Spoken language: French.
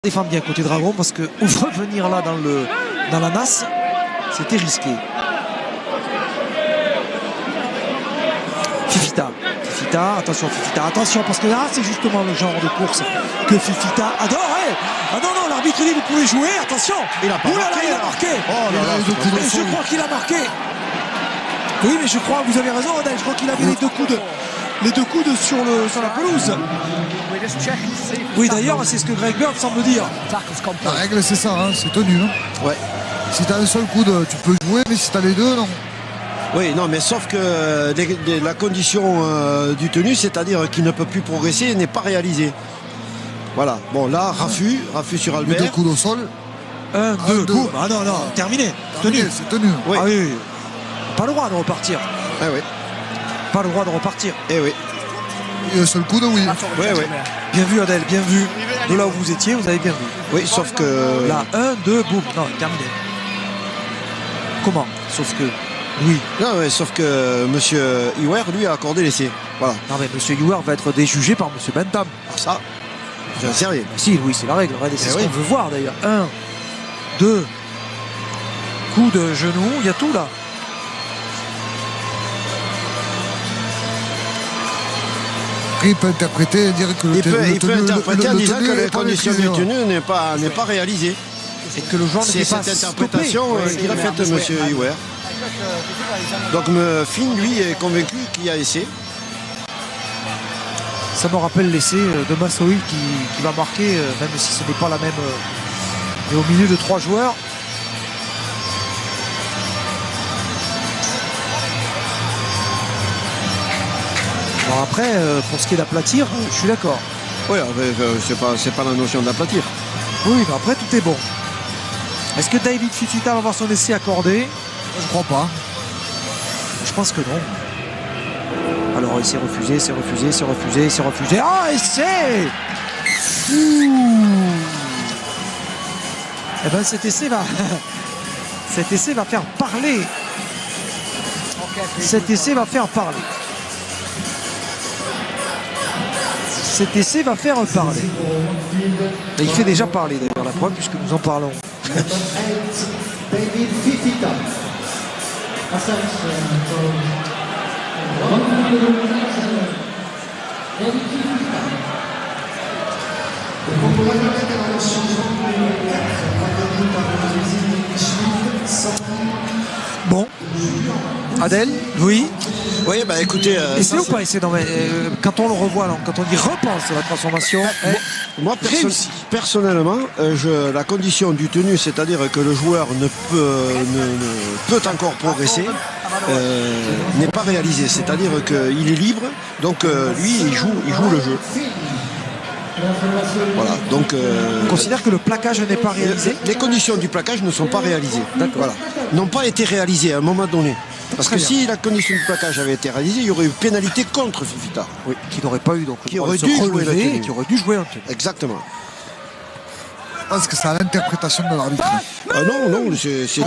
Défend bien côté Dragon parce que revenir là dans la nasse, c'était risqué. Fifita, attention Fifita, attention parce que là c'est justement le genre de course que Fifita adore. Ah non, l'arbitre dit vous pouvez jouer, attention. Il a pas marqué, il a marqué. Oh là là, je crois qu'il a marqué. Oui, mais je crois, vous avez raison Adèle, je crois qu'il avait les deux coudes sur la pelouse. Oui, d'ailleurs, c'est ce que Greg Bird semble dire. La règle, c'est ça, hein, c'est tenu. Hein. Ouais. Si tu as un seul coude, tu peux jouer, mais si tu as les deux, non. Oui, non, mais sauf que la condition du tenu, c'est-à-dire qu'il ne peut plus progresser, n'est pas réalisée. Voilà. Bon, là, Raffut sur Albert. Les deux coudes au sol. 1, 2, boum. Ah non, terminé. Tenu. C'est tenu. Oui. Ah oui. Pas le droit de repartir. Ah oui. Pas le droit de repartir. Eh oui. Et un seul coude, oui. Oui. Bien vu Adèle, bien vu. De là où vous étiez, vous avez bien vu. Oui, sauf que... Là, 1, 2, boum. Non, terminé. Comment? Sauf que... Oui. Non, mais sauf que M. Iwer, lui, a accordé l'essai. Voilà. Non, mais M. Iwer va être déjugé par M. Bentham. Ah, ça, j'en sais rien. Si, oui, c'est la règle. Regardez, c'est ce oui. qu'on veut voir d'ailleurs. 1, 2, coup de genou, il y a tout là. Il peut interpréter et dire que Il peut interpréter en disant que les conditions du tenu n'est pas réalisée. Et que le joueur C'est n'est pas cette interprétation qu'il a faite, M. Iwer. Donc Finn, lui, est convaincu qu'il y a essai. Ça me rappelle l'essai de Massoï qui va marquer, même si ce n'est pas la même. Mais au milieu de 3 joueurs. Bon, après, pour ce qui est d'aplatir, je suis d'accord. Oui, c'est pas la notion d'aplatir. Oui, mais après, tout est bon. Est-ce que David Fifita va avoir son essai accordé? Je crois pas. Je pense que non. Alors, c'est refusé. Ah, essai! Eh ben, cet essai va faire parler. Cet essai va faire parler. Et il fait déjà parler d'ailleurs, la preuve, puisque nous en parlons. David Fifita. Bon. Adèle, oui. Oui, bah écoutez... Essai ou pas essai? Quand on le revoit, quand on y repense à la transformation, moi, personnellement, la condition du tenu, c'est-à-dire que le joueur ne peut encore progresser, n'est pas réalisée. C'est-à-dire qu'il est libre, donc lui, il joue le jeu. Voilà, donc... on considère que le plaquage n'est pas réalisé. Les conditions du plaquage ne sont pas réalisées. Voilà. N'ont pas été réalisées à un moment donné. Parce que si la condition du plaquage avait été réalisée, il y aurait eu pénalité contre Fifita. Oui, qui n'aurait pas eu, donc qui aurait dû jouer le tenu. Qui aurait dû jouer un tenu. Exactement. Je pense que c'est à l'interprétation de l'arbitre. Ah non, c'est